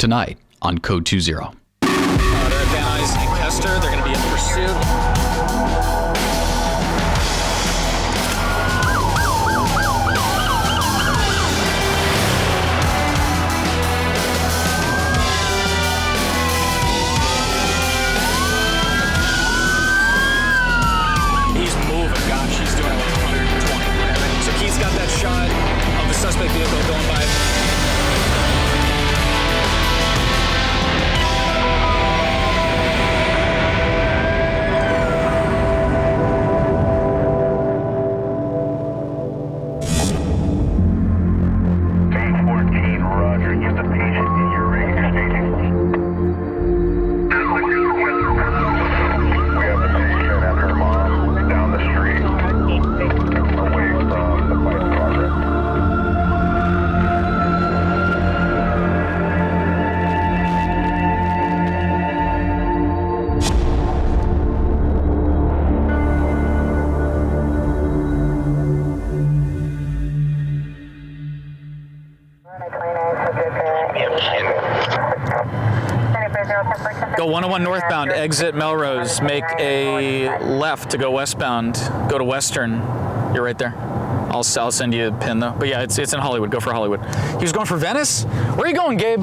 tonight on Code 20. They're at Van Nuys and Kester. They're going to be in pursuit. He's moving. Gosh, he's doing about 120. So Keith's got that shot of the suspect vehicle going by. Go 101 northbound, exit Melrose, make a left to go westbound, go to Western. You're right there. I'll send you a pin though. But yeah, it's in Hollywood. Go for Hollywood. He was going for Venice? Where are you going, Gabe?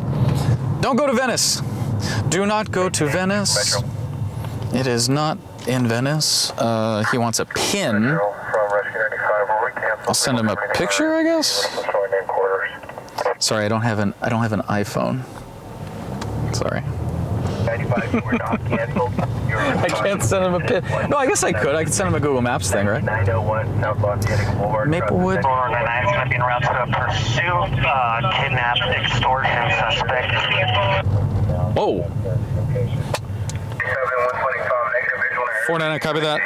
Don't go to Venice. Do not go to Venice. It is not in Venice. He wants a pin. I'll send him a picture, I guess. Sorry, I don't have an iPhone. Sorry. I can't send him a pin. No, I guess I could. I could send him a Google Maps thing, right? Maplewood. 499 is going to be en route to a pursuit, kidnap, extortion suspect. Whoa. 499, copy that.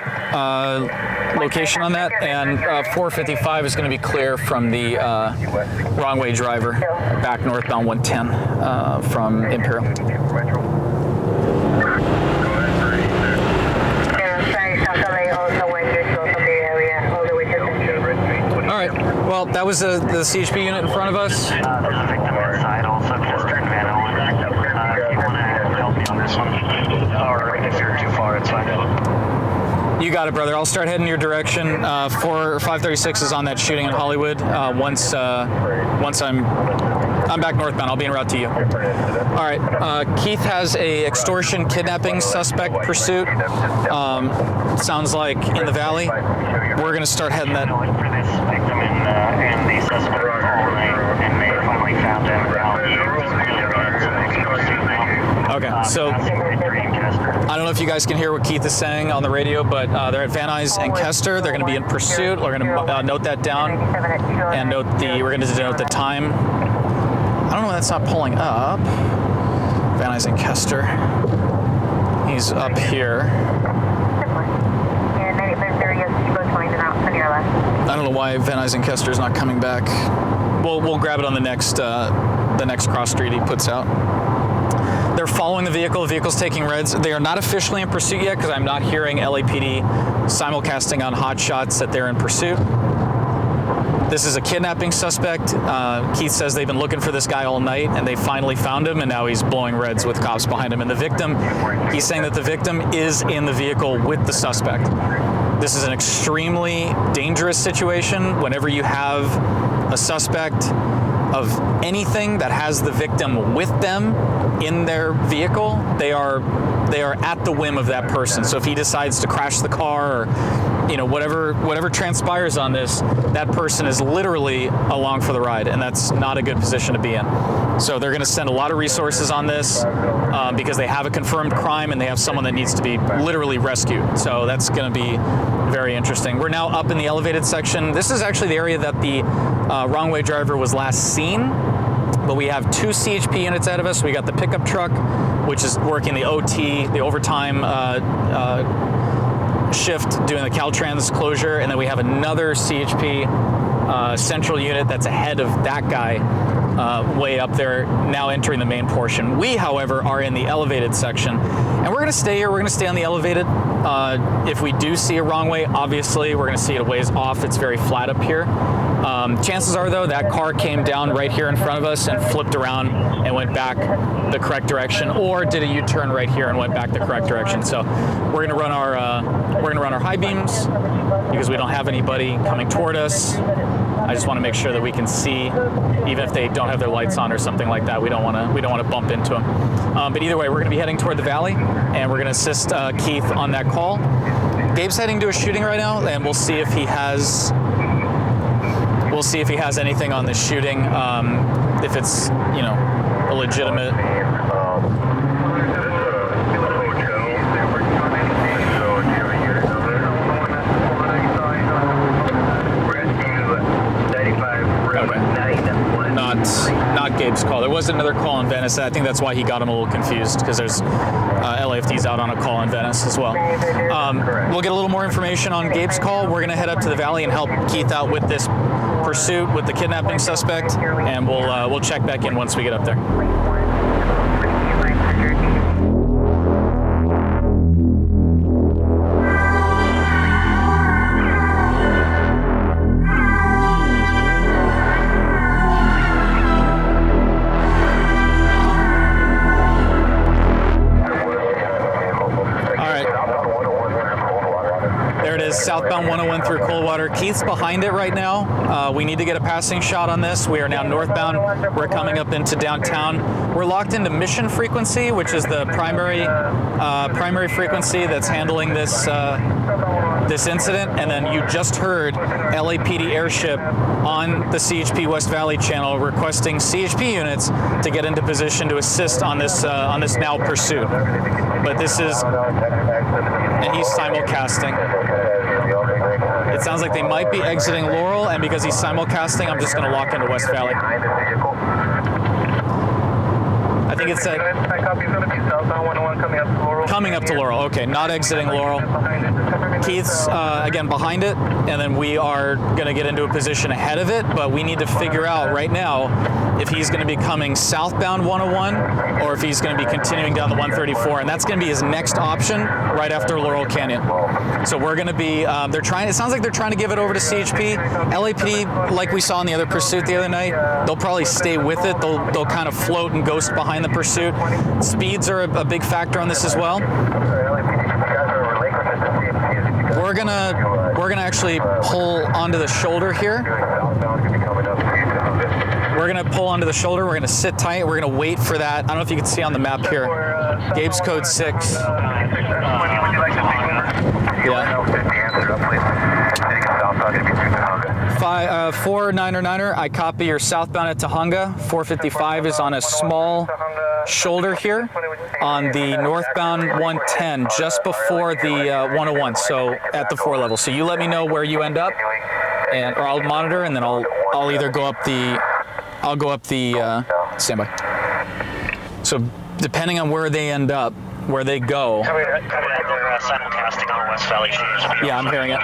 Location on that, and 455 is going to be clear from the wrong way driver, back northbound 110 from Imperial. All right. Well, that was the CHP unit in front of us. There's a victim inside, also Kester and Van Owen. If you want to help me on this one, or if you're too far, it's fine. You got it, brother. I'll start heading your direction. 536 is on that shooting in Hollywood. Once I'm back northbound, I'll be en route to you. All right. Keith has a extortion kidnapping suspect pursuit. Sounds like in the valley. We're gonna start heading that. For this victim and the suspect all night, and they finally found him. Okay, so I don't know if you guys can hear what Keith is saying on the radio, but they're at Van Nuys and Kester. They're going to be in pursuit. We're going to note that down and we're going to denote the time. I don't know why that's not pulling up. Van Nuys and Kester. He's up here. I don't know why Van Nuys and Kester is not coming back. We'll grab it on the next cross street he puts out. They're following the vehicle. The vehicle's taking reds. They are not officially in pursuit yet because I'm not hearing LAPD simulcasting on hot shots that they're in pursuit. This is a kidnapping suspect. Keith says they've been looking for this guy all night and they finally found him, and now he's blowing reds with cops behind him. And the victim, he's saying that the victim is in the vehicle with the suspect. This is an extremely dangerous situation. Whenever you have a suspect of anything that has the victim with them in their vehicle, they are at the whim of that person. So if he decides to crash the car, or whatever transpires on this, that person is literally along for the ride, and that's not a good position to be in. So they're going to send a lot of resources on this because they have a confirmed crime and they have someone that needs to be literally rescued. So that's going to be very interesting. We're now up in the elevated section. This is actually the area that the wrong way driver was last seen, but we have 2 CHP units out of us. We got the pickup truck, which is working the OT, the overtime shift, doing the Caltrans closure, and then we have another CHP central unit that's ahead of that guy, way up there, now entering the main portion. We, however, are in the elevated section, and we're going to stay here. We're going to stay on the elevated. If we do see a wrong way, obviously we're going to see it a ways off. It's very flat up here. Chances are, though, that car came down right here in front of us and flipped around and went back the correct direction, or did a U-turn right here and went back the correct direction. So we're going to run our high beams because we don't have anybody coming toward us. I just want to make sure that we can see, even if they don't have their lights on or something like that. We don't want to bump into them. But either way, we're going to be heading toward the valley, and we're going to assist Keith on that call. Gabe's heading to a shooting right now, and we'll see if he has anything on this shooting. If it's a legitimate. Not Gabe's call. There was another call in Venice. I think that's why he got him a little confused, because there's LAFDs out on a call in Venice as well. We'll get a little more information on Gabe's call. We're going to head up to the valley and help Keith out with this pursuit with the kidnapping suspect, and we'll check back in once we get up there. Southbound 101 through Coldwater. Keith's behind it right now. We need to get a passing shot on this. We are now northbound. We're coming up into downtown. We're locked into mission frequency, which is the primary frequency that's handling this this incident. And then you just heard LAPD airship on the CHP West Valley channel requesting CHP units to get into position to assist on this now pursuit. But this is, and he's simulcasting. It sounds like they might be exiting Laurel, and because he's simulcasting, I'm just going to lock into West Valley. I think it's coming up to Laurel. Okay, not exiting Laurel. Keith's, again, behind it, and then we are going to get into a position ahead of it, but we need to figure out right now if he's going to be coming southbound 101 or if he's going to be continuing down the 134, and that's going to be his next option right after Laurel Canyon. So we're going to be, it sounds like they're trying to give it over to CHP. LAPD, like we saw in the other pursuit the other night, they'll probably stay with it. They'll kind of float and ghost behind the pursuit. Speeds are a big factor on this as well. We're gonna actually pull onto the shoulder here. We're gonna pull onto the shoulder. We're gonna sit tight. We're gonna wait for that. I don't know if you can see on the map here. Gabe's code 6. Yeah. 49er, I copy your southbound at Tahunga. 455 is on a small shoulder here on the northbound 110, just before the 101, so at the 4 level. So you let me know where you end up, or I'll monitor, and then I'll either go up the standby. So depending on where they end up, where they go. They're simulcasting on West Valley. Yeah, I'm hearing it.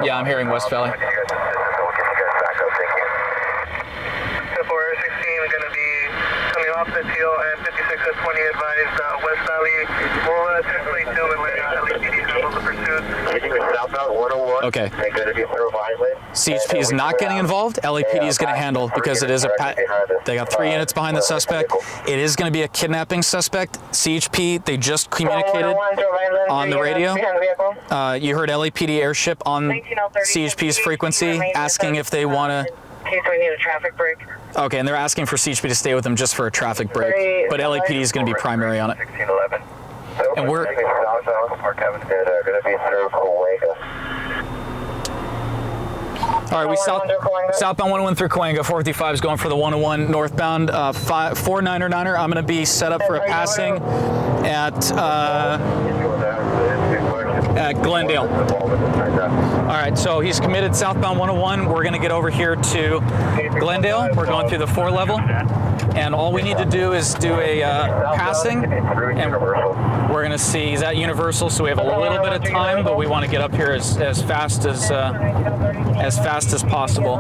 Yeah, I'm hearing West Valley. 416 is going to be coming off this hill, and 56 at 20 advised West Valley. We'll simply do and let LAPD handle the pursuit. Southbound 101. Okay. They're going to be violent. CHP is not getting involved. LAPD is going to handle, because it is they got 3 units behind the suspect. It is going to be a kidnapping suspect. CHP, they just communicated on the radio. You heard LAPD airship on CHP's frequency asking if they want to. In case we need a traffic break. Okay, and they're asking for CHP to stay with them just for a traffic break. But LAPD is going to be primary on it. 1611. And we're. All right, we southbound 101 through Coanga. 455 is going for the 101 northbound. 49er. I'm going to be set up for a passing at Glendale. All right, so he's committed southbound 101. We're going to get over here to Glendale. We're going through the 4 level. And all we need to do is do a passing, and we're going to see, he's at Universal, so we have a little bit of time, but we want to get up here as fast as possible.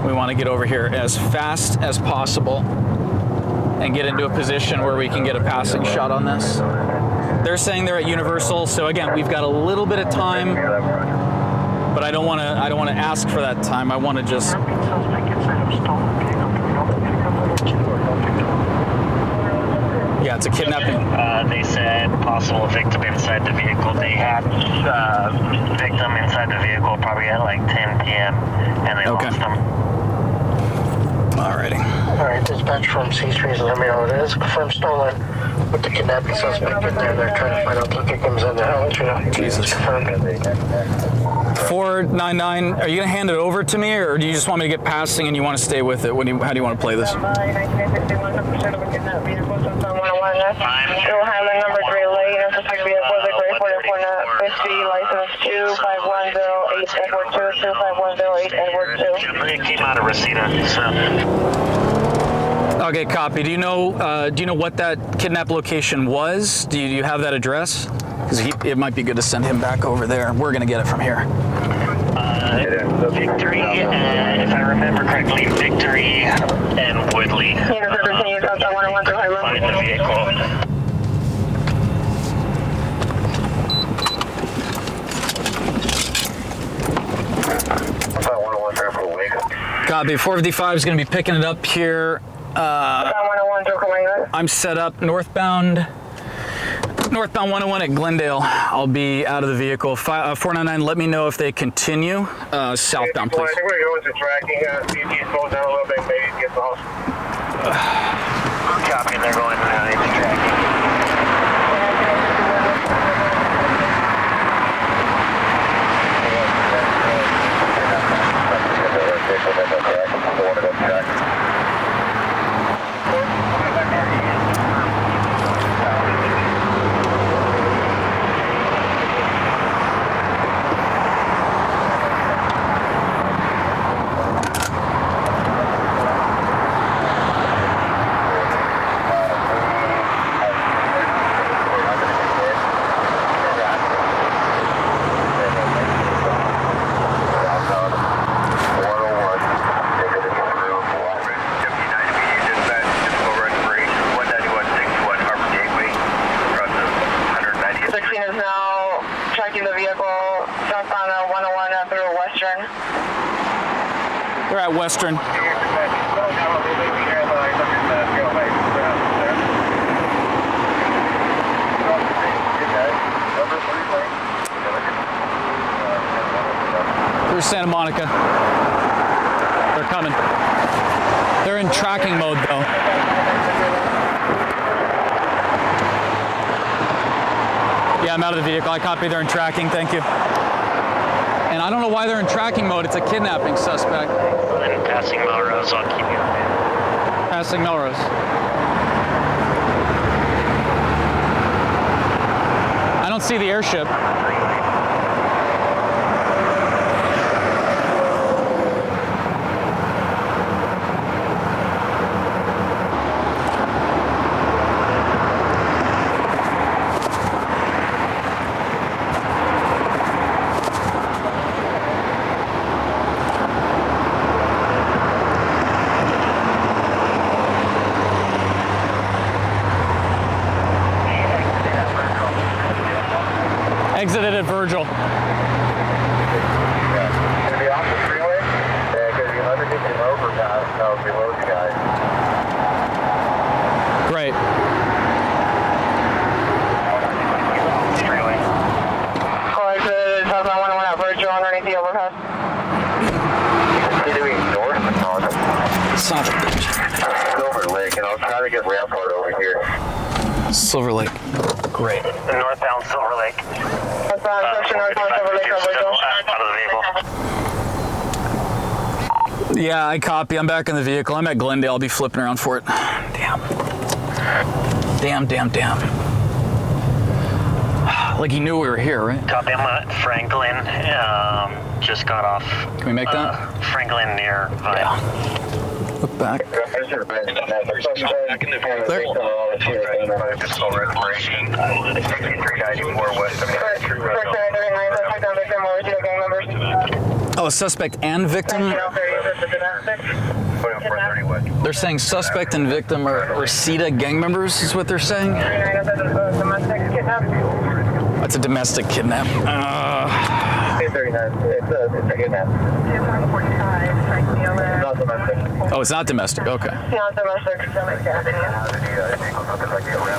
We want to get over here as fast as possible. and get into a position where we can get a passing shot on this. They're saying they're at Universal, so again, we've got a little bit of time, but I don't want to ask for that time. I want to just. Yeah, it's a kidnapping. They said possible victim inside the vehicle. They had victim inside the vehicle probably at like 10 p.m. and they lost them. Alrighty. Alright, dispatch from C20, let me know what it is. Confirm stolen with the kidnapping suspect in there. They're trying to find out the victims in there. I'll let you know. Jesus. Confirmed. 499, are you going to hand it over to me, or do you just want me to get passing and you want to stay with it? How do you want to play this? Homicide number 3 lane, suspect vehicle is a gray 4450, license 25108 Edward 2, 25108 Edward 2. It came out of Reseda, so. Okay, copy. Do you know what that kidnap location was? Do you have that address? Because it might be good to send him back over there. We're going to get it from here. Victory, if I remember correctly, Victory and Woodley. Find the vehicle. Copy. 455 is going to be picking it up here. I'm set up northbound 101 at Glendale. I'll be out of the vehicle. 499, let me know if they continue southbound, please. I think we're going to tracking. CT slows down a little bit, maybe get lost. Copy, they're going into tracking. They're at Western. Through Santa Monica. They're coming. They're in tracking mode though. Yeah, I'm out of the vehicle. I copy. They're in tracking. Thank you. And I don't know why they're in tracking mode. It's a kidnapping suspect. And passing Melrose, I'll keep you updated. Passing Melrose. I don't see the airship. Exited at Virgil. Gonna be off the freeway? Yeah, because you'll never get him overpass below the guys. Great. Freeway. Exited southbound 101 at Virgil underneath the overpass. You're doing north? Son of a bitch. Silver Lake, and I'll try to get Rampart over here. Silver Lake. Great. Northbound Silver Lake. Southbound section northbound Silver Lake at Virgil. Out of the vehicle. Yeah, I copy. I'm back in the vehicle. I'm at Glendale. I'll be flipping around for it. Damn. Damn. Like he knew we were here, right? Copy, I'm at Franklin. Just got off. Can we make that? Franklin near Vine. Yeah. Look back. Oh, suspect and victim? 430 west. They're saying suspect and victim are CETA gang members, is what they're saying. That's a domestic kidnap. 39. It's a kidnap. Not domestic. Oh, it's not domestic. Okay. Not domestic.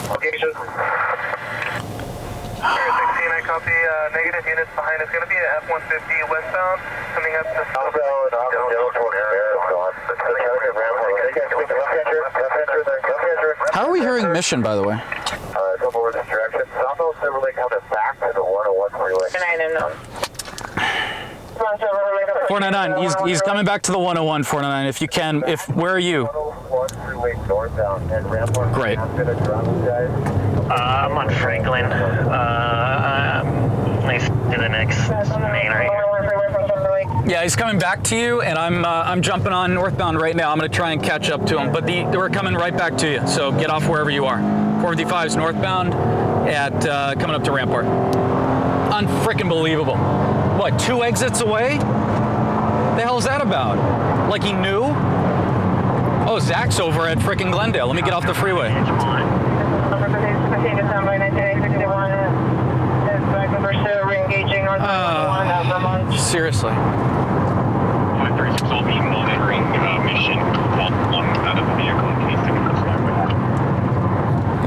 Location. 16, I copy. Negative units behind. It's going to be an F-150 westbound coming up the southbound. How are we hearing mission, by the way? Couple of distractions. Southbound Silver Lake coming back to the 101 freeway. 499. He's coming back to the 101. 499. If you can, where are you? 101 freeway northbound and Rampart. Great. I'm on Franklin. Nice to the next main right here. Yeah, he's coming back to you, and I'm jumping on northbound right now. I'm going to try and catch up to him, but we're coming right back to you. So get off wherever you are. 455's northbound at coming up to Rampart. Unfrickin' believable. What, 2 exits away? The hell is that about? Like he knew? Oh, Zach's over at frickin' Glendale. Let me get off the freeway. Seriously. 536 will be monitoring mission one out of the vehicle in case anyone comes back with that.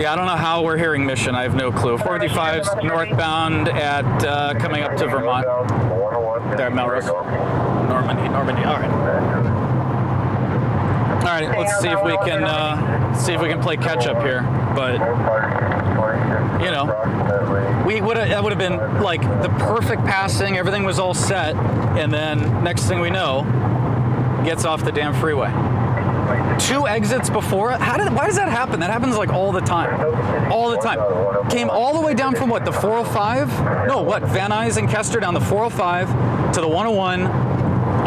Yeah, I don't know how we're hearing mission. I have no clue. 455's northbound at coming up to Vermont. There at Melrose. Normandy. All right. All right. Let's see if we can play catch up here. But you know, that would have been like the perfect passing. Everything was all set, and then next thing we know, gets off the damn freeway. 2 exits before. Why does that happen? That happens like all the time. All the time. Came all the way down from what, the 405? No, what, Van Nuys and Kester down the 405 to the 101,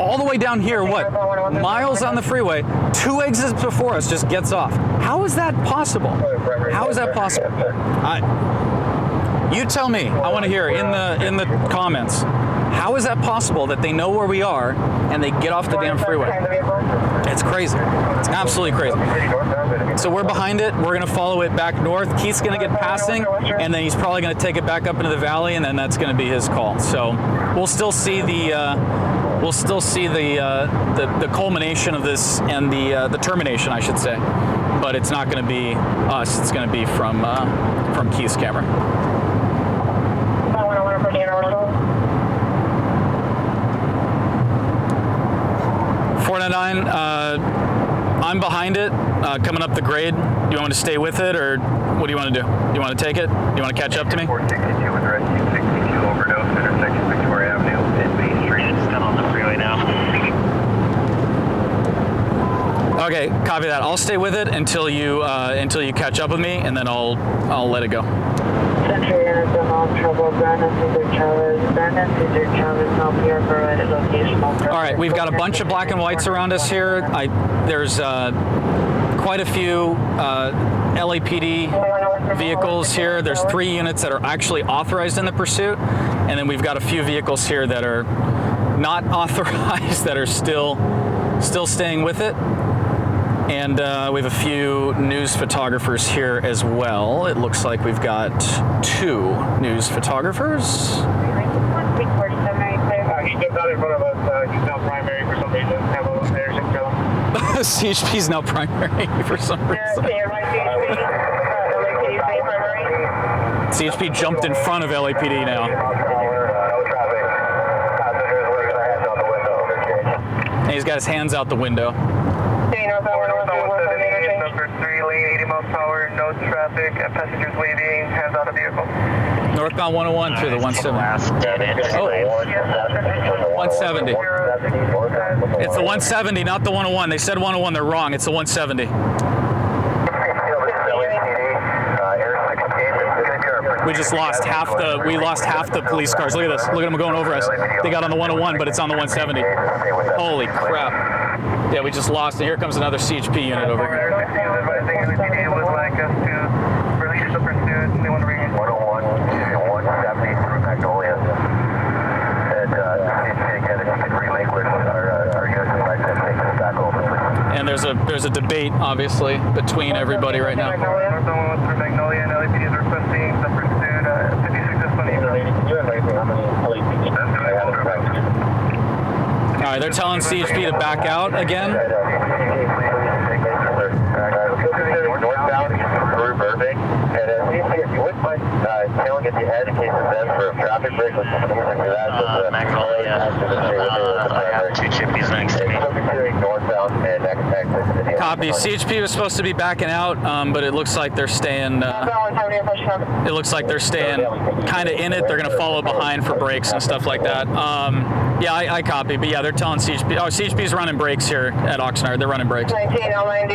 all the way down here, what, miles on the freeway, 2 exits before us, just gets off. How is that possible? How is that possible? You tell me. I want to hear in the comments. How is that possible that they know where we are and they get off the damn freeway? It's crazy. It's absolutely crazy. So we're behind it. We're going to follow it back north. Keith's going to get passing, and then he's probably going to take it back up into the valley, and then that's going to be his call. So we'll still see the culmination of this and the termination, I should say. But it's not going to be us. It's going to be from Keith's camera. 499, I'm behind it, coming up the grade. Do you want me to stay with it, or what do you want to do? Do you want to take it? Do you want to catch up to me? 462 with rescue 62 overdose, intersection Victoria Avenue, and Main Street. It's still on the freeway now. Okay, copy that. I'll stay with it until you catch up with me, and then I'll let it go. Century units of all trouble. Brandon Cesar Chavez, now PR provided location. All right, we've got a bunch of black and whites around us here. There's quite a few LAPD vehicles here. There's 3 units that are actually authorized in the pursuit, and then we've got a few vehicles here that are not authorized that are still staying with it. And we have a few news photographers here as well. It looks like we've got 2 news photographers. He stepped out in front of us. He's now primary for some reason. Have a intersection kill him. CHP's now primary for some reason. CHP jumped in front of LAPD now. And he's got his hands out the window. Number 3 lane, 80 miles per hour, no traffic, passengers waving, hands out of vehicle. Northbound 101 through the 170. Oh, 170. It's the 170, not the 101. They said 101, they're wrong. It's the 170. We just lost half the police cars. Look at this. Look at them going over us. They got on the 101, but it's on the 170. Holy crap. Yeah, we just lost, and here comes another CHP unit over here. LAPD would like us to release the pursuit. They want to bring 101 to 170 through Magnolia. And again, if you could relinquish our units and take us back over, please. And there's a debate, obviously, between everybody right now. Northbound 1 through Magnolia, and LAPD is requesting the pursuit 56-20. All right, they're telling CHP to back out again. Northbound through Burbank, and if you wouldn't mind telling at the end in case of them for a traffic break, let's see that. Magnolia. I have two chippies next to me. Northbound and exit. Copy. CHP was supposed to be backing out, but it looks like they're staying. It looks like they're staying kind of in it. They're going to follow behind for brakes and stuff like that. Yeah, I copy. But yeah, they're telling CHP. Oh, CHP's running brakes here at Oxnard. They're running brakes. 19 L90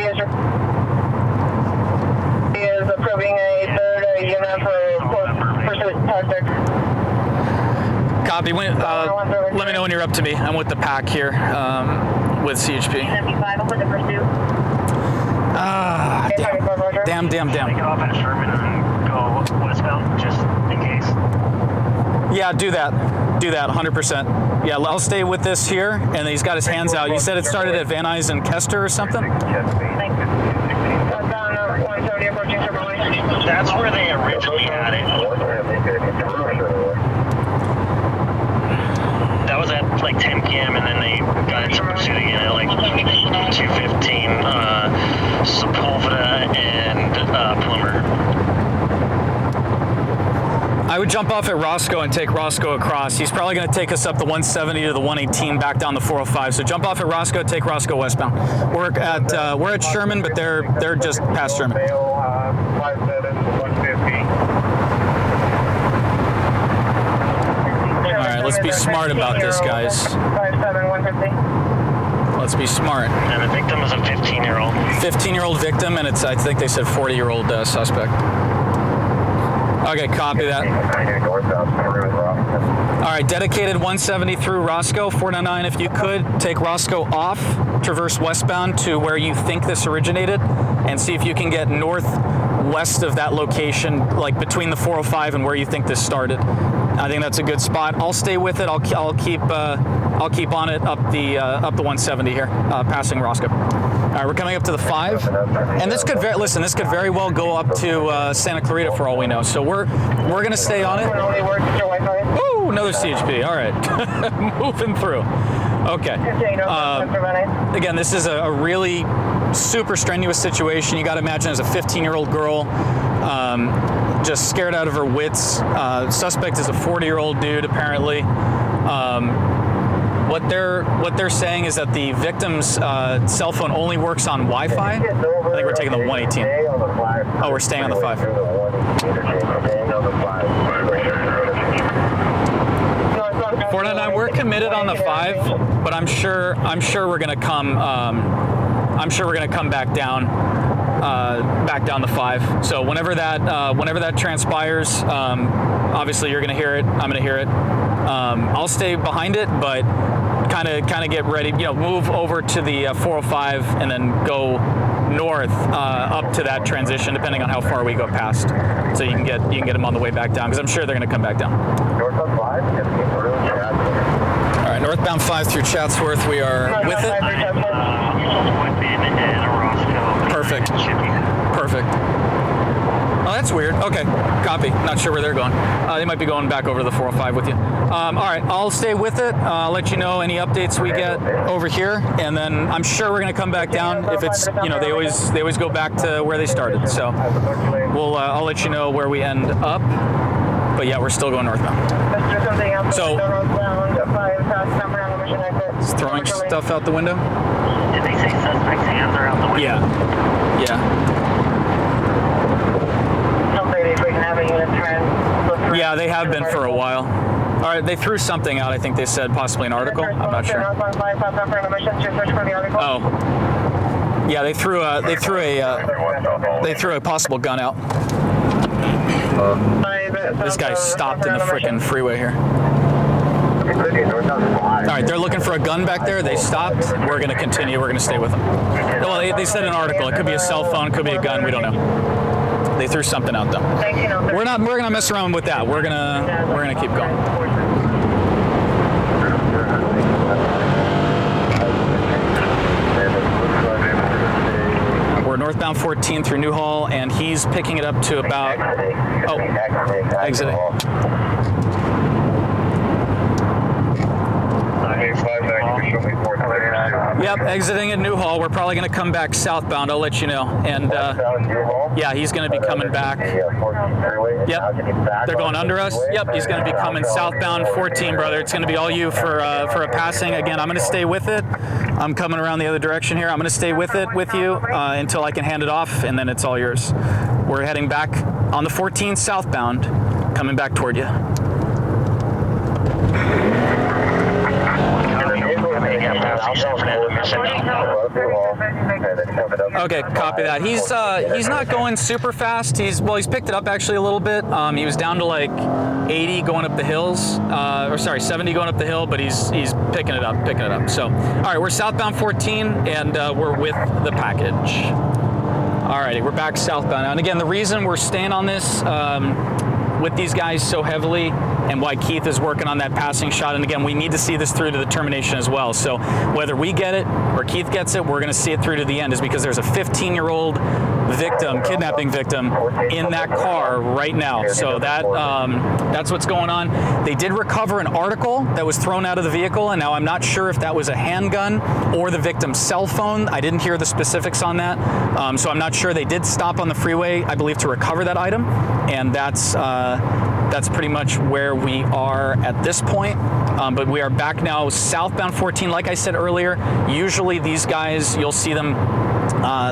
is approving a third unit for pursuit tactics. Copy. Let me know when you're up to me. I'm with the pack here with CHP. 75 over the pursuit. Damn. Get off at Sherman and go westbound, just in case. Yeah, do that. 100%. Yeah, I'll stay with this here, and he's got his hands out. You said it started at Van Nuys and Kester or something? That's where they originally had it. That was at like 10 p.m. and then they got into pursuit again at like 2:15. Sepulveda and Plummer. I would jump off at Roscoe and take Roscoe across. He's probably going to take us up the 170 to the 118 back down the 405. So jump off at Roscoe, take Roscoe westbound. We're at Sherman, but they're just past Sherman. 57-150. All right, let's be smart about this, guys. 57-150. Let's be smart. And the victim is a 15-year-old. 15-year-old victim, and I think they said 40-year-old suspect. Okay, copy that. All right, dedicated 170 through Roscoe. 499, if you could, take Roscoe off, traverse westbound to where you think this originated, and see if you can get northwest of that location, like between the 405 and where you think this started. I think that's a good spot. I'll stay with it. I'll keep on it up the 170 here, passing Roscoe. All right, we're coming up to the 5, and this could very well go up to Santa Clarita for all we know. So we're gonna stay on it. Ooh, another CHP. All right, moving through. Okay. Again, this is a really super strenuous situation. You got to imagine as a 15-year-old girl, just scared out of her wits. Suspect is a 40-year-old dude, apparently. What they're saying is that the victim's cell phone only works on Wi-Fi. I think we're taking the 118. Oh, we're staying on the 5. 499, we're committed on the 5, but I'm sure we're gonna come. I'm sure we're gonna come back down the 5. So whenever that transpires, obviously you're gonna hear it. I'm gonna hear it. I'll stay behind it, but kind of get ready. Move over to the 405 and then go north up to that transition, depending on how far we go past. So you can get them on the way back down, because I'm sure they're gonna come back down. Northbound 5, All right, northbound 5 through Chatsworth. We are with it. Perfect. Oh, that's weird. Okay, copy. Not sure where they're going. They might be going back over the 405 with you. All right, I'll stay with it. I'll let you know any updates we get over here, and then I'm sure we're going to come back down. If it's, they always go back to where they started. So I'll let you know where we end up. But yeah, we're still going northbound. So, throwing stuff out the window? Did they say suspect's hands are out the window? Yeah. Yeah, they have been for a while. All right, they threw something out. I think they said possibly an article. I'm not sure. Oh. Yeah, they threw a possible gun out. This guy stopped in the frickin' freeway here. All right, they're looking for a gun back there. They stopped. We're going to continue. We're going to stay with them. Well, they said an article. It could be a cell phone, could be a gun. We don't know. They threw something out though. We're going to mess around with that. We're going to keep going. or northbound 14 through Newhall, and he's picking it up to about, exiting. Yep, exiting at Newhall. We're probably going to come back southbound. I'll let you know. And yeah, he's going to be coming back. Yep, they're going under us. Yep, he's going to be coming southbound 14, brother. It's going to be all you for a passing. Again, I'm going to stay with it. I'm coming around the other direction here. I'm going to stay with it with you until I can hand it off, and then it's all yours. We're heading back on the 14 southbound, coming back toward you. Okay, copy that. He's not going super fast. He's picked it up actually a little bit. He was down to like 80 going up the hills, or sorry, 70 going up the hill, but he's picking it up. So, all right, we're southbound 14, and we're with the package. All righty, we're back southbound now. And again, the reason we're staying on this with these guys so heavily, and why Keith is working on that passing shot, and again, we need to see this through to the termination as well. So whether we get it or Keith gets it, we're going to see it through to the end, is because there's a 15-year-old victim, kidnapping victim, in that car right now. So that's what's going on. They did recover an article that was thrown out of the vehicle, and now I'm not sure if that was a handgun or the victim's cell phone. I didn't hear the specifics on that, so I'm not sure. They did stop on the freeway, I believe, to recover that item, and that's pretty much where we are at this point. But we are back now southbound 14. Like I said earlier, usually these guys, you'll see them,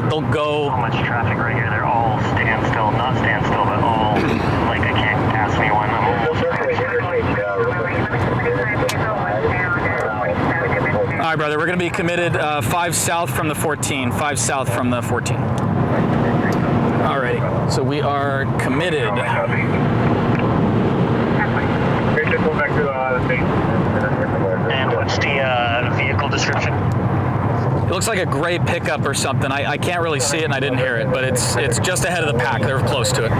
they'll go... So much traffic right here. They're all standstill, not standstill, but all, like, I can't pass anyone. I'm almost... All right, brother, we're going to be committed 5 south from the 14. 5 south from the 14. All right, so we are committed. And what's the vehicle description? It looks like a gray pickup or something. I can't really see it, and I didn't hear it, but it's just ahead of the pack. They're close to it. All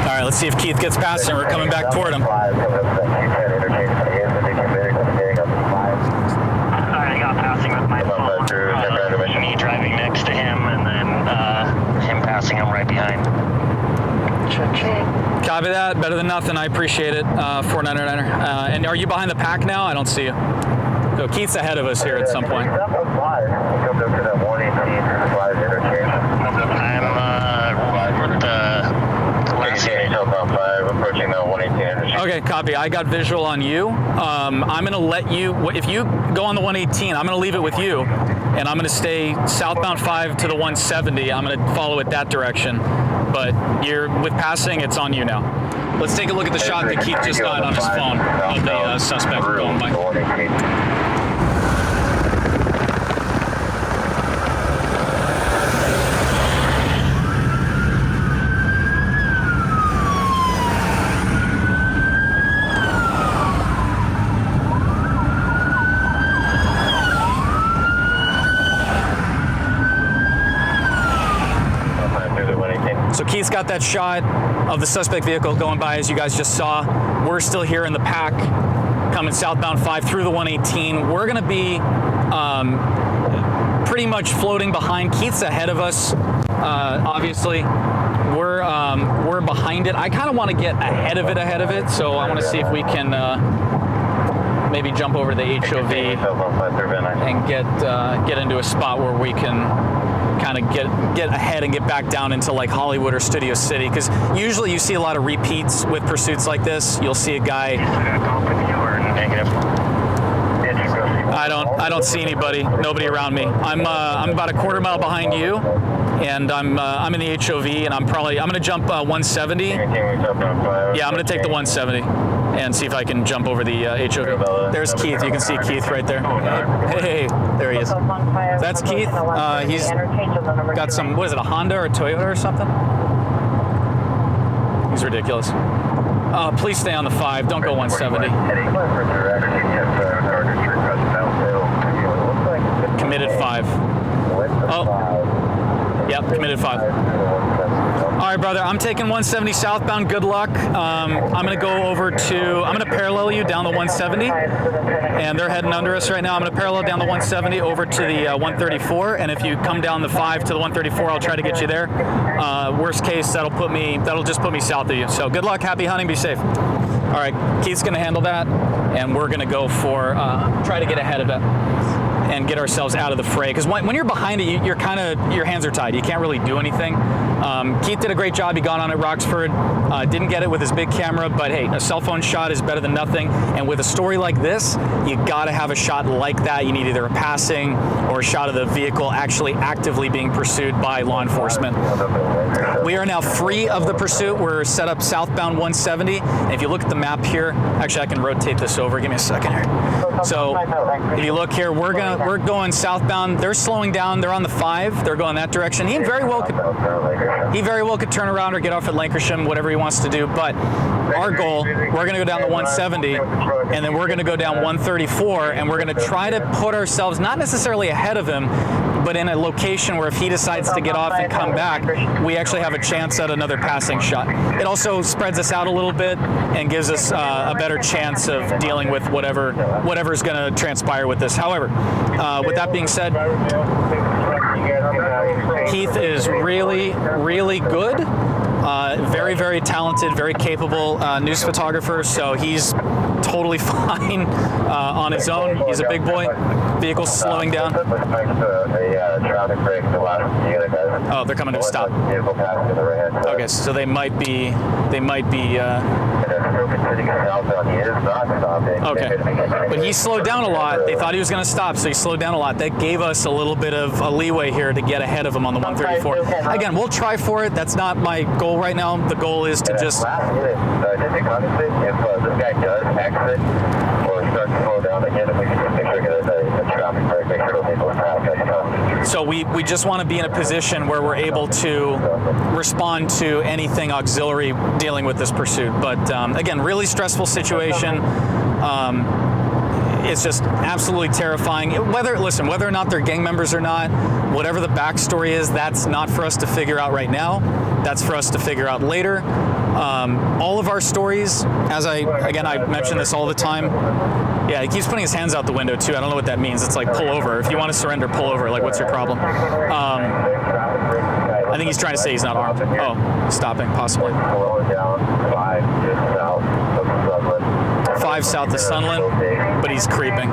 right, let's see if Keith gets past him. We're coming back toward him. I got passing with my phone. Me driving next to him, and then him passing him right behind. Copy that. Better than nothing. I appreciate it. 499er. And are you behind the pack now? I don't see you. So Keith's ahead of us here at some point. Okay, copy. I got visual on you. I'm going to let you, if you go on the 118, I'm going to leave it with you, and I'm going to stay southbound 5 to the 170. I'm going to follow it that direction. But with passing, it's on you now. Let's take a look at the shot that Keith just got on his phone of the suspect going by. So Keith's got that shot of the suspect vehicle going by, as you guys just saw. We're still here in the pack, coming southbound 5 through the 118. We're going to be pretty much floating behind. Keith's ahead of us, obviously. We're behind it. I kind of want to get ahead of it, so I want to see if we can maybe jump over the HOV and get into a spot where we can kind of get ahead and get back down into like Hollywood or Studio City, because usually you see a lot of repeats with pursuits like this. You'll see a guy. I don't see anybody. Nobody around me. I'm about a quarter mile behind you, and I'm in the HOV, and I'm going to jump 170. Yeah, I'm going to take the 170 and see if I can jump over the HOV. There's Keith. You can see Keith right there. Hey, there he is. That's Keith. He's got some, what is it, a Honda or a Toyota or something? He's ridiculous. Please stay on the 5. Don't go 170. Committed 5. Oh. Yep, committed 5. right, brother. I'm taking 170 southbound. Good luck. I'm going to go over to, I'm going to parallel you down the 170, and they're heading under us right now. I'm going to parallel down the 170 over to the 134, and if you come down the 5 to the 134, I'll try to get you there. Worst case, that'll just put me south of you. So good luck. Happy hunting. Be safe. All right, Keith's going to handle that, and we're going to go for, try to get ahead of it and get ourselves out of the fray. Because when you're behind it, you're kind of, your hands are tied. You can't really do anything. Keith did a great job. He got on at Roxford. Didn't get it with his big camera, but hey, a cell phone shot is better than nothing. And with a story like this, you got to have a shot like that. You need either a passing or a shot of the vehicle actually actively being pursued by law enforcement. We are now free of the pursuit. We're set up southbound 170. And if you look at the map here, actually I can rotate this over. Give me a second here. So if you look here, we're going southbound. They're slowing down. They're on the 5. They're going that direction. He very well could turn around or get off at Lancashire, whatever he wants to do. But our goal, we're going to go down the 170, and then we're going to go down 134, and we're going to try to put ourselves not necessarily ahead of him, but in a location where if he decides to get off and come back, we actually have a chance at another passing shot. It also spreads us out a little bit and gives us a better chance of dealing with whatever's going to transpire with this. However, with that being said, Keith is really, really good. Very, very talented, very capable news photographer, so he's totally fine on his own. He's a big boy. Vehicle's slowing down. Oh, they're coming to a stop. Okay, so they might be. Okay, but he slowed down a lot. They thought he was going to stop, so he slowed down a lot. That gave us a little bit of a leeway here to get ahead of him on the 134. Again, we'll try for it. That's not my goal right now. The goal is to just... If this guy does exit or start to slow down again, if we can just make sure to get a traffic break, make sure those people in traffic. So we just want to be in a position where we're able to respond to anything auxiliary dealing with this pursuit. But again, really stressful situation. It's just absolutely terrifying. Whether or not they're gang members or not, whatever the backstory is, that's not for us to figure out right now. That's for us to figure out later. All of our stories, I mention this all the time. Yeah, he keeps putting his hands out the window too. I don't know what that means. It's like pull over. If you want to surrender, pull over. Like, what's your problem? I think he's trying to say he's not armed. Oh, stopping, possibly. 5 south of Sunland, but he's creeping.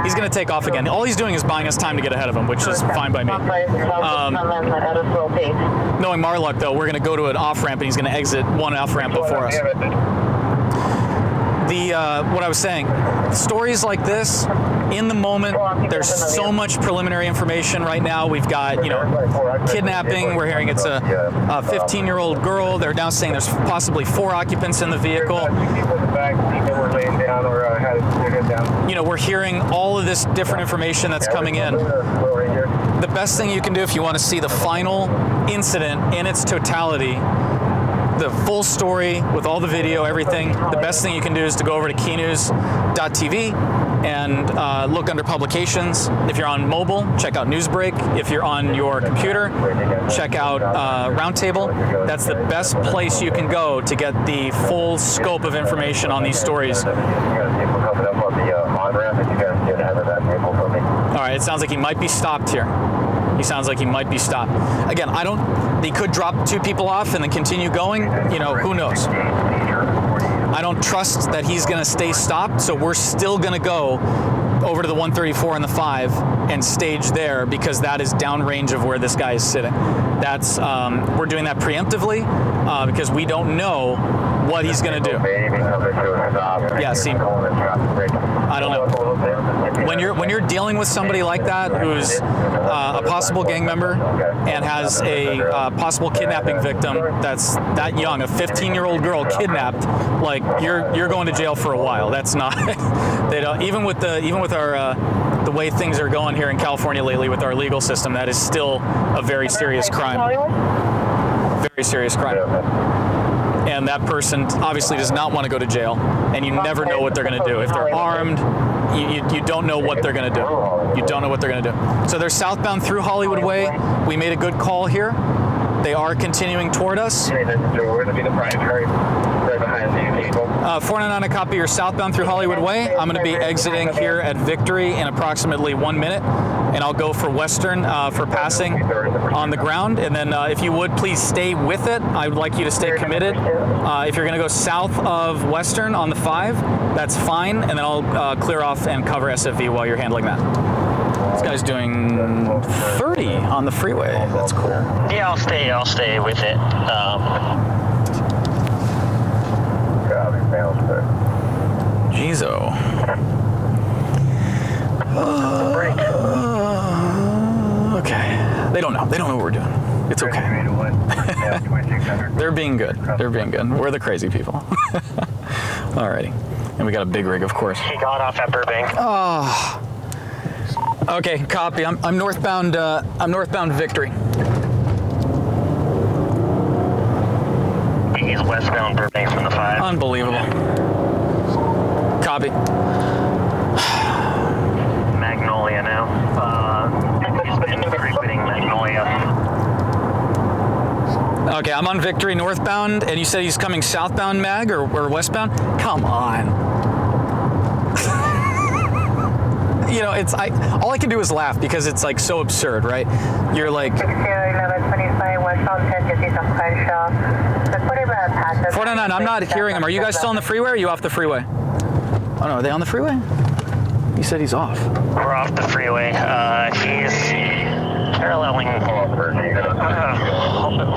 He's going to take off again. All he's doing is buying us time to get ahead of him, which is fine by me. Knowing Marlock, though, we're going to go to an off-ramp, and he's going to exit one off-ramp before us. What I was saying, stories like this, in the moment, there's so much preliminary information right now. We've got, kidnapping. We're hearing it's a 15-year-old girl. They're now saying there's possibly 4 occupants in the vehicle. We're hearing all of this different information that's coming in. The best thing you can do if you want to see the final incident in its totality, the full story with all the video, everything, the best thing you can do is to go over to keynews.tv and look under publications. If you're on mobile, check out Newsbreak. If you're on your computer, check out Roundtable. That's the best place you can go to get the full scope of information on these stories. All right, it sounds like he might be stopped here. He sounds like he might be stopped. Again, they could drop 2 people off and then continue going. Who knows? I don't trust that he's going to stay stopped, so we're still going to go over to the 134 and the 5 and stage there because that is downrange of where this guy is sitting. That's we're doing that preemptively because we don't know what he's going to do. Yeah, see, I don't know. When you're dealing with somebody like that who's a possible gang member and has a possible kidnapping victim that's that young, a 15-year-old girl kidnapped, like you're going to jail for a while. That's not. They don't even with our the way things are going here in California lately with our legal system. That is still a very serious crime. Very serious crime. And that person obviously does not want to go to jail, and you never know what they're going to do. If they're armed, you don't know what they're going to do. You don't know what they're going to do. So they're southbound through Hollywood Way. We made a good call here. They are continuing toward us. We're going to be the primary right behind the vehicle. 499, I copy. You're southbound through Hollywood Way. I'm going to be exiting here at Victory in approximately 1 minute, and I'll go for Western for passing on the ground. And then if you would, please stay with it. I would like you to stay committed. If you're going to go south of Western on the 5, that's fine, and then I'll clear off and cover SFV while you're handling that. This guy's doing 30 on the freeway. That's cool. Yeah, I'll stay with it. Jeezo. Okay. They don't know. They don't know what we're doing. It's okay. They're being good. They're being good. We're the crazy people. Alrighty. And we got a big rig, of course. He got off at Burbank. Oh. Okay, copy. I'm northbound. I'm northbound Victory. He's westbound Burbank from the 5. Unbelievable. Copy. Magnolia now. He's been frequenting Magnolia. Okay, I'm on Victory northbound, and you said he's coming southbound Mag or westbound? Come on. You know, it's all I can do is laugh because it's like so absurd, right? You're like 1125 westbound 10 to see some gunshot. 499, I'm not hearing him. Are you guys still on the freeway or are you off the freeway? Oh no, are they on the freeway? You said he's off. We're off the freeway. He's paralleling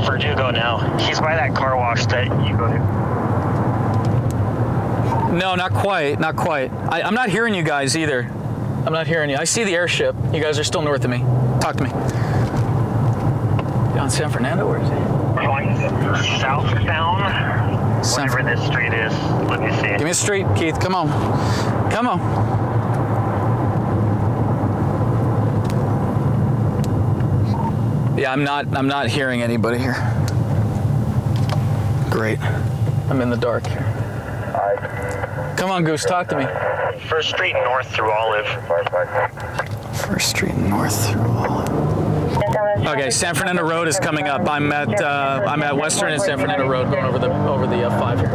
Verdugo now. He's by that car wash that you go to. No, not quite, not quite. I'm not hearing you guys either. I'm not hearing you. I see the airship. You guys are still north of me. Talk to me. Down San Fernando, where is he? We're going southbound. Whatever this street is. Let me see. Give me a street, Keith. Come on. Come on. Yeah, I'm not hearing anybody here. Great. I'm in the dark here. Come on, Goose, talk to me. First Street north through Olive. First Street north through Olive. Okay, San Fernando Road is coming up. I'm at Western and San Fernando Road, going over the 5 here.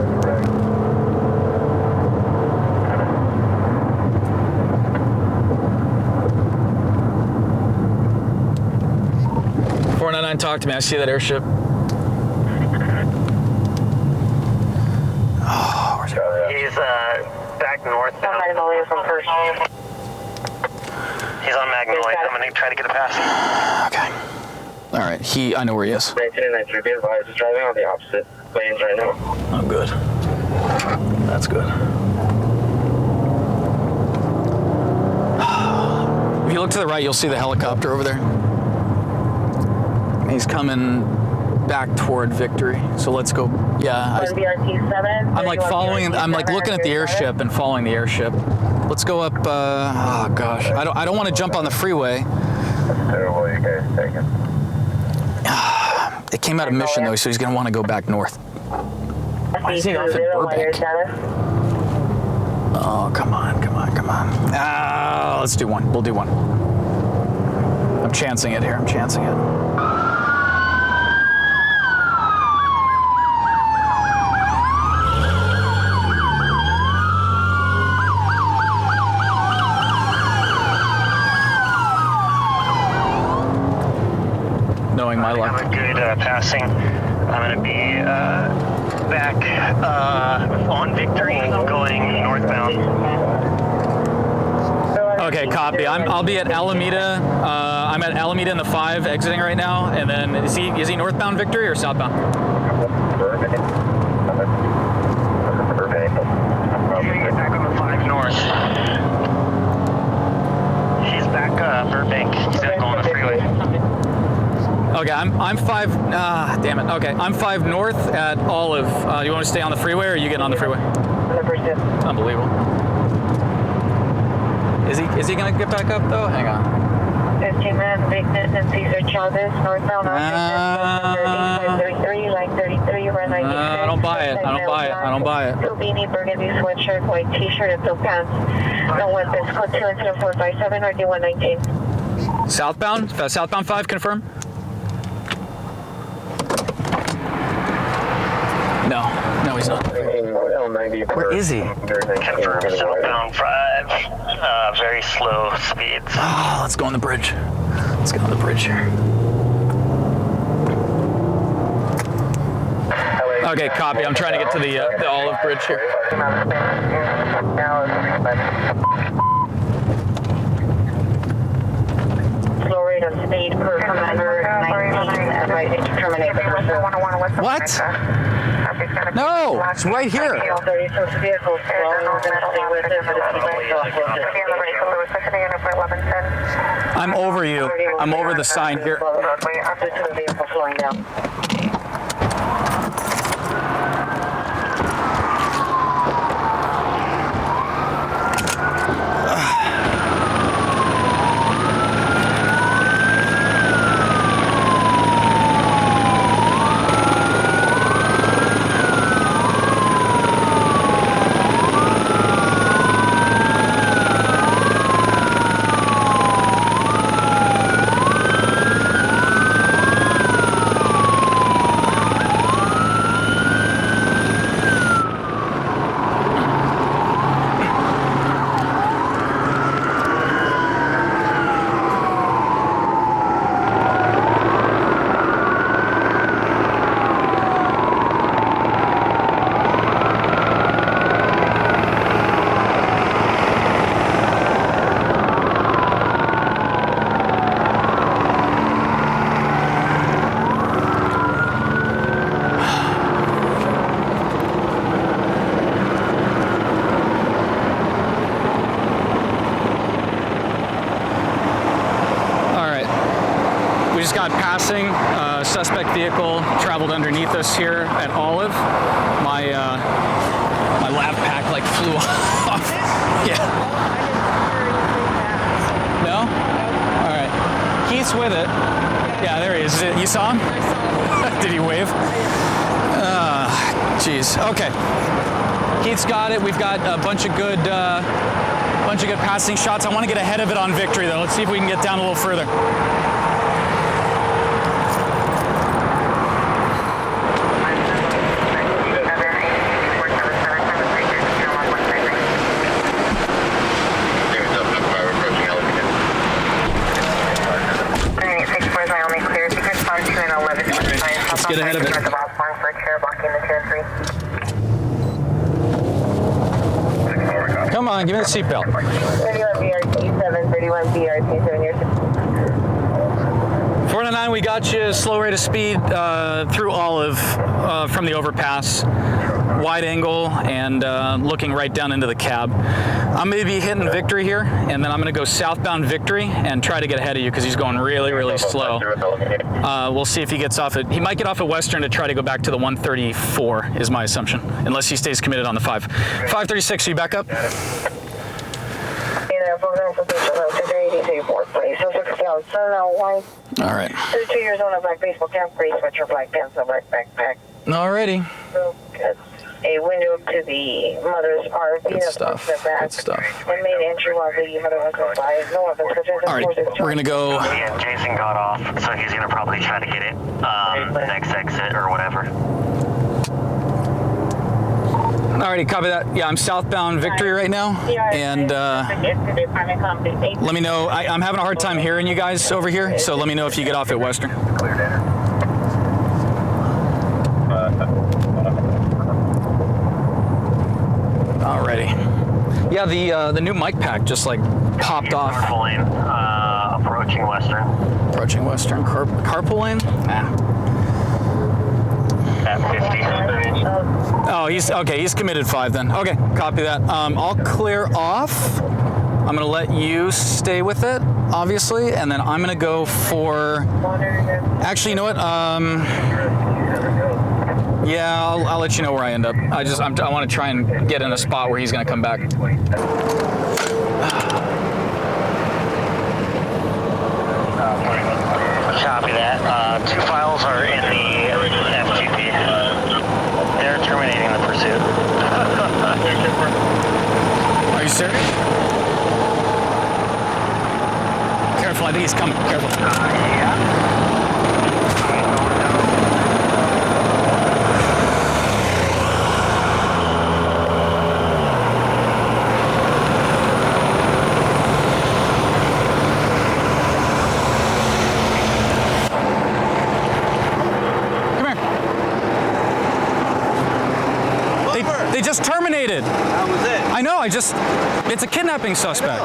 Talk to me. I see that airship. Oh, where's he? He's back north now. Magnolia from First. He's on Magnolia. I'm gonna try to get a pass. Okay. All right. I know where he is. 1993, be advised, is driving on the opposite lanes right now. Oh, good. That's good. If you look to the right, you'll see the helicopter over there. He's coming back toward Victory. So let's go. Yeah. I'm like following. I'm like looking at the airship and following the airship. Let's go up. Oh gosh. I don't want to jump on the freeway. What are you guys taking? It came out of Mission though, so he's gonna want to go back north. Why is he off at Burbank? Oh, come on. Let's do one. We'll do one. I'm chancing it here. Knowing my luck. Have a good passing. I'm going to be back on Victory, going northbound. Okay, copy. I'll be at Alameda. I'm at Alameda in the 5, exiting right now. And then is he northbound Victory or southbound? Burbank. He's back on the 5 north. He's back Burbank. He's going to go on the freeway. Okay, I'm 5. Damn it. Okay, I'm 5 north at Olive. Do you want to stay on the freeway, or are you getting on the freeway? Unbelievable. Is he gonna get back up though? Hang on. 15 minutes, Victus and Cesar Chavez, northbound office, 33, line 33, run 96. I don't buy it. Blue beanie, burgundy sweatshirt, white t-shirt, and blue pants. No weapons, code 21457 or D119. Southbound 5, confirm. No, he's not. Where is he? Confirm southbound 5. Very slow speeds. Oh, let's go on the bridge. Let's get on the bridge here. Okay, copy. I'm trying to get to the Olive Bridge here. Slow rate of speed per commander 19 and right to terminate the pursuit. What? No, it's right here. 36 vehicles slowing. We're going to stay with it, but it's I'm over you. I'm over the sign here. Due to the vehicle slowing down. We just got passing. Suspect vehicle traveled underneath us here at Olive. My my lab pack like flew off. Yeah. No? All right. Keith's with it. Yeah, there he is. You saw him? Did he wave? Jeez. Okay. Keith's got it. We've got a bunch of good passing shots. I want to get ahead of it on Victory though. Let's see if we can get down a little further. Let's get ahead of it. Come on, give me the seatbelt. 31 BRT 7, 31 BRT 7 years. 409, we got you. Slow rate of speed through Olive from the overpass. Wide angle and looking right down into the cab. I'm going to be hitting Victory here, and then I'm going to go southbound Victory and try to get ahead of you because he's going really, really slow. We'll see if he gets off it. He might get off at Western to try to go back to the 134 is my assumption, unless he stays committed on the 5. 536, are you back up? All right. 32 years old, a black baseball cap, gray sweatshirt, black pants, a black backpack. Alrighty. A window to the mother's RV. Good stuff. Good stuff. And made entry while the mother was by no weapons. All right, we're gonna go. Yeah, Jason got off, so he's gonna probably try to get it next exit or whatever. Alrighty, copy that. Yeah, I'm southbound Victory right now, and let me know. I'm having a hard time hearing you guys over here, so let me know if you get off at Western. Alrighty. Yeah, the new mic pack just like popped off. Carpool lane, approaching Western. Approaching Western. Carpool lane? Nah. At 50. Oh, he's committed 5 then. Okay, copy that. I'll clear off. I'm gonna let you stay with it, obviously, and then I'm gonna go for. Actually, you know what? Yeah, I'll let you know where I end up. I want to try and get in a spot where he's gonna come back. Copy that. 2 files are in the FGP. They're terminating the pursuit. Are you serious? Careful, I think he's coming. Careful. Yeah. They just terminated. How was it? I know, it's a kidnapping suspect.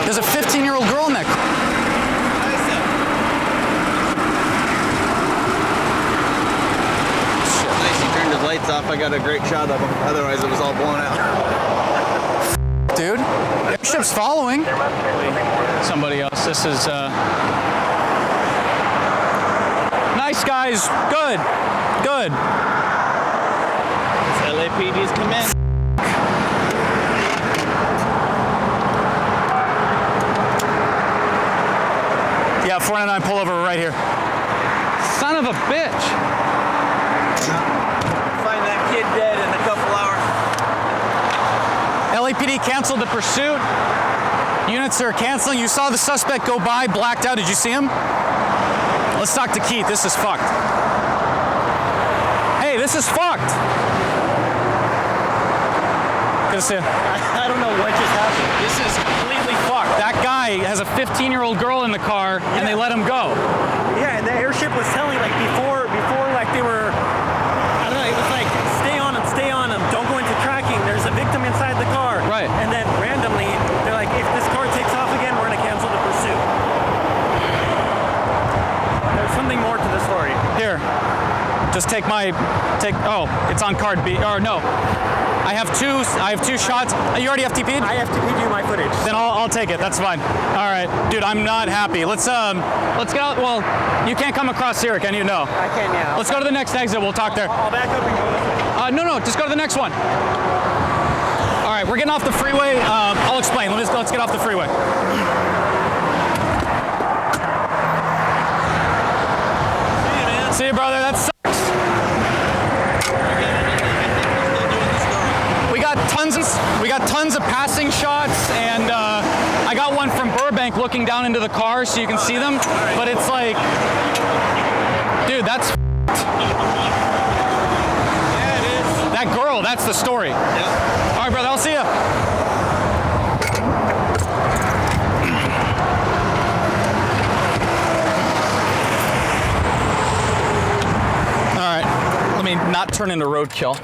There's a 15-year-old girl in that car. Nice, he turned his lights off. I got a great shot of him. Otherwise, it was all blown out. Dude, airship's following. Somebody else. This is, nice, guys. Good. Good. LAPD's come in. Yeah, 499, pull over right here. Son of a bitch. Find that kid dead in a couple hours. LAPD canceled the pursuit. Units are canceling. You saw the suspect go by, blacked out. Did you see him? Let's talk to Keith. This is fucked. Hey, this is fucked. Good to see you. I don't know what just happened. This is completely fucked. That guy has a 15-year-old girl in the car, and they let him go. Yeah, and the airship was telling, like, before, like, they were, I don't know, it was like, stay on them, don't go into tracking, there's a victim inside the car. Right. And then randomly, they're like, if this car takes off again, we're gonna cancel the pursuit. There's something more to the story. Here, just oh, it's on card B, or no. I have two shots. You already FTP'd? I FTP'd you my footage. Then I'll take it. That's fine. All right, dude. I'm not happy. Let's get out. Well, you can't come across here, can you? No. I can, yeah. Let's go to the next exit. We'll talk there. I'll back up and go this way. No. Just go to the next one. All right, we're getting off the freeway. I'll explain. Let's get off the freeway. See you, man. See you, brother. That sucks. We got tons of passing shots, and I got one from Burbank looking down into the car so you can see them. But it's like, dude, that's Yeah, it is. that girl. That's the story. Yep. All right, brother. I'll see you. All right. Let me not turn into roadkill.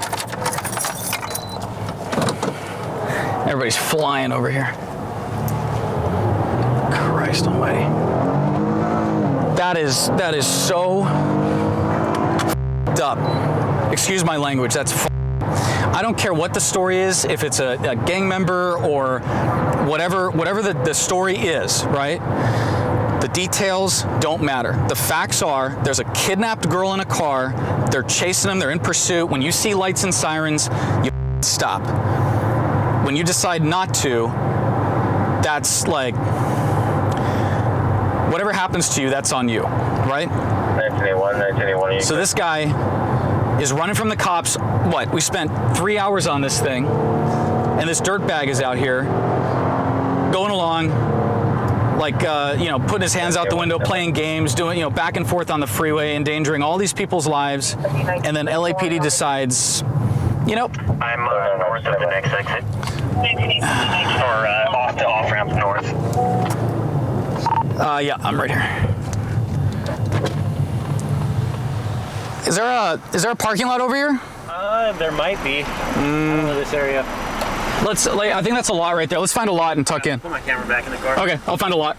Everybody's flying over here. Christ almighty. That is so f***ed up. Excuse my language, that's I don't care what the story is, if it's a gang member or whatever the story is, right? The details don't matter. The facts are, there's a kidnapped girl in a car, they're chasing them, they're in pursuit. When you see lights and sirens, you stop. When you decide not to, that's like, whatever happens to you, that's on you, right? 1981. So this guy is running from the cops. What? We spent 3 hours on this thing, and this dirtbag is out here going along, like, putting his hands out the window, playing games, doing, back and forth on the freeway, endangering all these people's lives, and then LAPD decides, I'm north of the next exit. Or off the off-ramp north. Yeah, I'm right here. Is there a parking lot over here? There might be. I don't know this area. I think that's a lot right there. Let's find a lot and tuck in. Put my camera back in the car. Okay, I'll find a lot.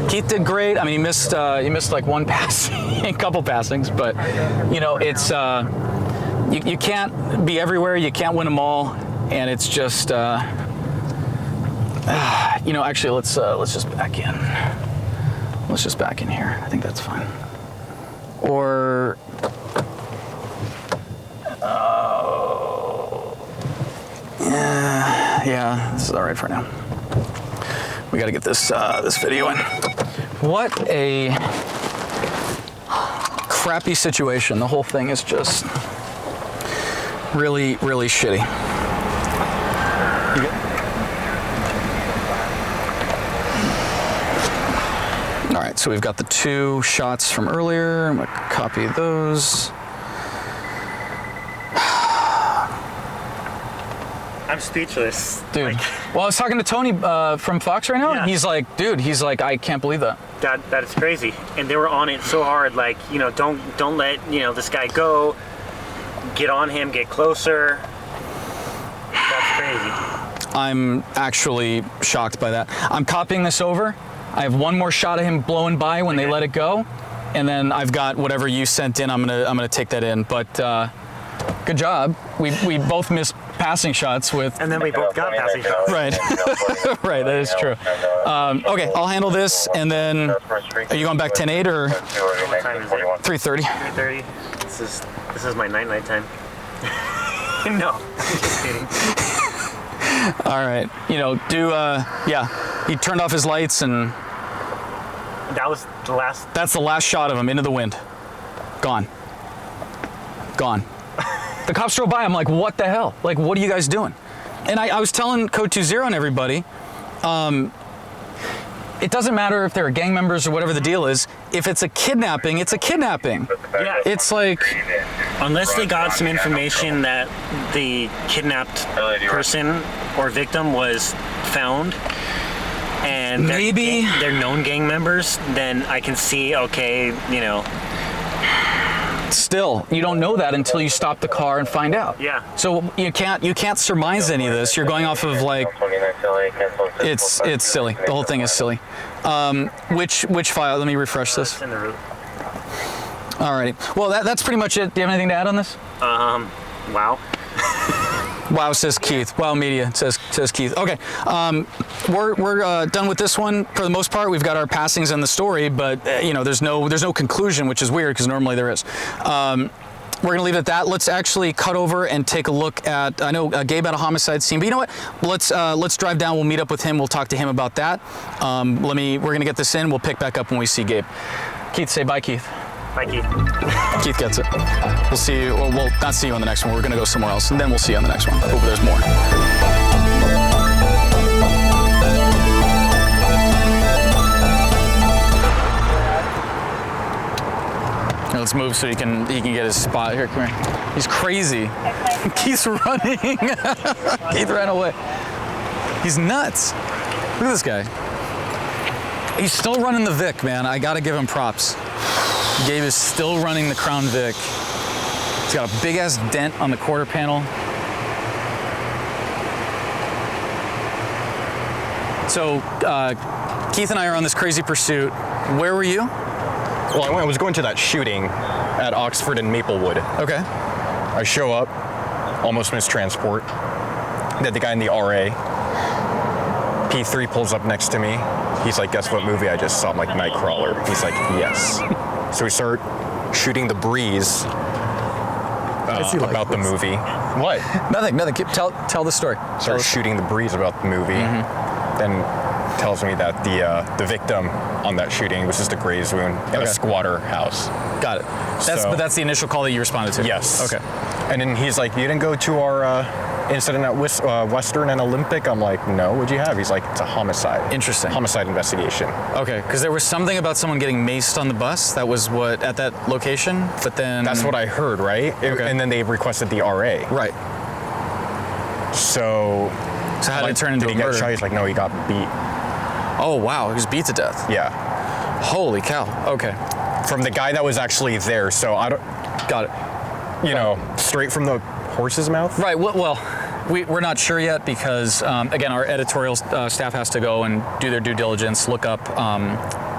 Keith did great. I mean, he missed like one pass, a couple passings, but it's you can't be everywhere. You can't win them all, and it's just Actually, let's just back in. Let's just back in here. I think that's fine. Or. Yeah, this is all right for now. We got to get this video in. What a crappy situation. The whole thing is just really, really shitty. All right, so we've got the two shots from earlier. I'm gonna copy those. I'm speechless. Dude. Well, I was talking to Tony from Fox right now, Yeah. and he's like, I can't believe that. That is crazy. And they were on it so hard, like, don't let, this guy go. get on him, get closer. That's crazy. I'm actually shocked by that. I'm copying this over. I have one more shot of him blowing by when they let it go, and then I've got whatever you sent in. I'm gonna take that in. But good job. We both missed passing shots with. And then we both got passing shots. Right. Right. That is true. Okay, I'll handle this, and then are you going back 10-8 or What time is it? 3:30? 3:30. This is my night time. No, just kidding. All right. You know, yeah. He turned off his lights, and That was the last. that's the last shot of him into the wind. Gone. Gone. The cops drove by. I'm like, what the hell? Like, what are you guys doing? And I was telling Code 20 and everybody, it doesn't matter if they're gang members or whatever the deal is. If it's a kidnapping, it's a kidnapping. Yeah. It's like, Unless they got some information that the kidnapped person or victim was found, and Maybe. they're known gang members, then I can see, okay, you know. still, you don't know that until you stop the car and find out. Yeah. So you can't surmise any of this. You're going off of like, it's silly. The whole thing is silly. Which file? Let me refresh this. In the route. All right. Well, that's pretty much it. Do you have anything to add on this? Wow. Wow, says Keith. Wow, media says Keith. Okay, we're done with this one for the most part. We've got our passings in the story, but you know, there's no conclusion, which is weird because normally there is. We're gonna leave it at that. Let's actually cut over and take a look at. I know Gabe had a homicide scene, but you know what? Let's drive down. We'll meet up with him. We'll talk to him about that. We're gonna get this in. We'll pick back up when we see Gabe. Keith, say bye, Keith. Bye, Keith. Keith gets it. We'll see you, or we'll not see you on the next one. We're going to go somewhere else, and then we'll see you on the next one. Hope there's more. Here, let's move so he can get his spot. Here, come here. He's crazy. Keith's running. Keith ran away. He's nuts. Look at this guy. He's still running the Vic, man. I got to give him props. Gabe is still running the Crown Vic. He's got a big ass dent on the quarter panel. So Keith and I are on this crazy pursuit. Where were you? Well, I was going to that shooting at Oxford and Maplewood. Okay. I show up, almost miss transport. Then the guy in the RA, P3 pulls up next to me. He's like, guess what movie I just saw? I'm like, Nightcrawler. He's like, yes. So we start shooting the breeze about the movie. What? Nothing. Tell the story. Start shooting the breeze about the movie. Mm-hmm. Then tells me that the victim on that shooting was just a graze wound in a squatter house. Got it. But that's the initial call that you responded to? Yes. Okay. And then he's like, you didn't go to our incident at Western and Olympic? I'm like, no, what'd you have? He's like, it's a homicide. Interesting. Homicide investigation. Okay, because there was something about someone getting maced on the bus. That was what, at that location? But then... That's what I heard, right? Okay. And then they requested the RA. Right. So how did it turn into a murder? Did he get shot? He's like, no, he got beat. Oh, wow, he was beat to death. Yeah. Holy cow, okay. From the guy that was actually there, so I don't... Got it. You know, straight from the horse's mouth? Right, well, we're not sure yet because, again, our editorial staff has to go and do their due diligence, look up,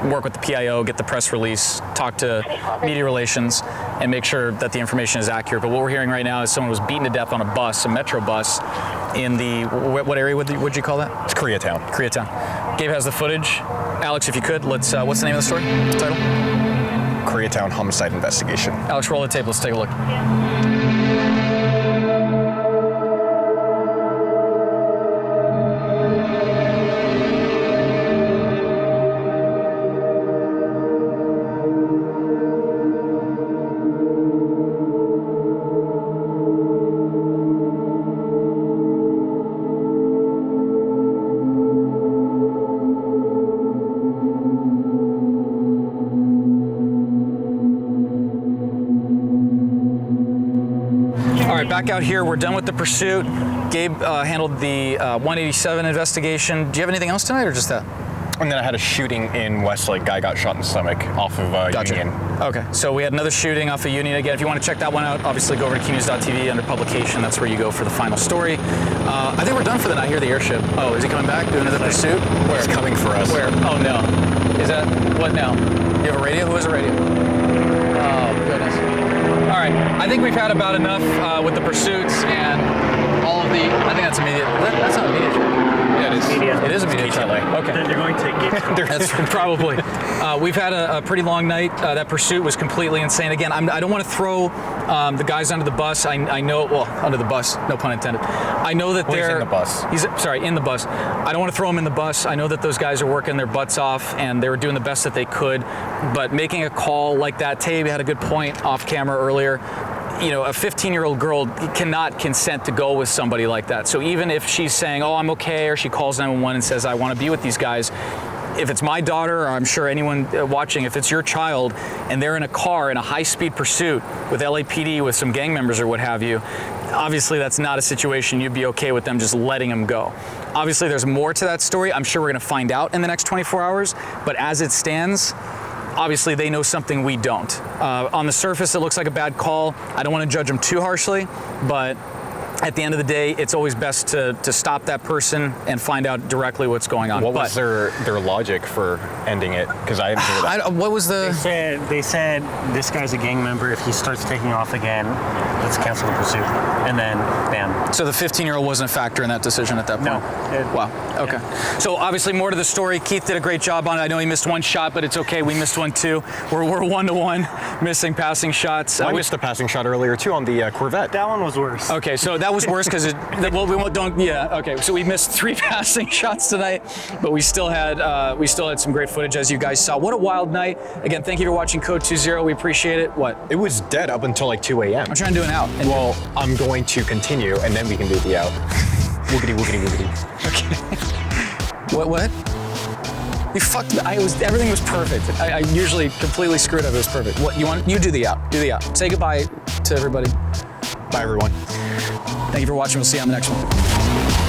work with the PIO, get the press release, talk to media relations, and make sure that the information is accurate. But what we're hearing right now is someone was beaten to death on a bus, a metro bus, in the, what area would you call that? It's Koreatown. Koreatown. Gabe has the footage. Alex, if you could, what's the name of the story, the title? Koreatown Homicide Investigation. Alex, roll the tape, let's take a look. Back out here, we're done with the pursuit. Gabe handled the 187 investigation. Do you have anything else tonight or just that? And then I had a shooting in Westlake. Guy got shot in the stomach off of Gotcha. Union. Okay, so we had another shooting off of Union. Again, if you want to check that one out, obviously go over to qnews.tv under publication. That's where you go for the final story. I think we're done for the night here, the airship. Oh, is he coming back? Doing another pursuit? Where? He's coming for us. Where? Oh, no. Is that, what now? You have a radio? Who has a radio? Oh, goodness. All right, I think we've had about enough with the pursuits and all of the, I think that's immediate. That's not immediate. Yeah, it is. It is immediate. Okay. Then they're going to take That's probably. We've had a pretty long night. That pursuit was completely insane. Again, I don't want to throw the guys under the bus. I know, well, under the bus, no pun intended. I know that they're... He's in the bus. In the bus. I don't want to throw them in the bus. I know that those guys are working their butts off and they were doing the best that they could. But making a call like that, Tabe had a good point off camera earlier. You know, a 15-year-old girl cannot consent to go with somebody like that. So even if she's saying, oh, I'm okay, or she calls 911 and says, I want to be with these guys, if it's my daughter, or I'm sure anyone watching, if it's your child, and they're in a car in a high-speed pursuit with LAPD, with some gang members or what have you, obviously that's not a situation you'd be okay with them just letting them go. Obviously there's more to that story. I'm sure we're going to find out in the next 24 hours, but as it stands, obviously they know something we don't. On the surface, it looks like a bad call. I don't want to judge them too harshly, but at the end of the day, it's always best to stop that person and find out directly what's going on. What was their logic for ending it? Because I haven't heard that. What was the... They said this guy's a gang member. If he starts taking off again, let's cancel the pursuit. And then, bam. So the 15-year-old wasn't a factor in that decision at that point? No. Wow, okay. Yeah. So obviously more to the story. Keith did a great job on it. I know he missed one shot, but it's okay. We missed one too. We're 1-to-1 missing passing shots. I missed a passing shot earlier too on the Corvette. That one was worse. Okay, so that was worse because so we missed 3 passing shots tonight, but we still had some great footage, as you guys saw. What a wild night. Again, thank you for watching Code 20. We appreciate it. What? It was dead up until like 2 a.m. I'm trying to do an out. Well, I'm going to continue and then we can do the out. Woogity, woogity, woogity. What? You fucked me. Everything was perfect. I usually completely screwed up. It was perfect. What you want? You do the out. Do the out. Say goodbye to everybody. Bye, everyone. Thank you for watching. We'll see you on the next one.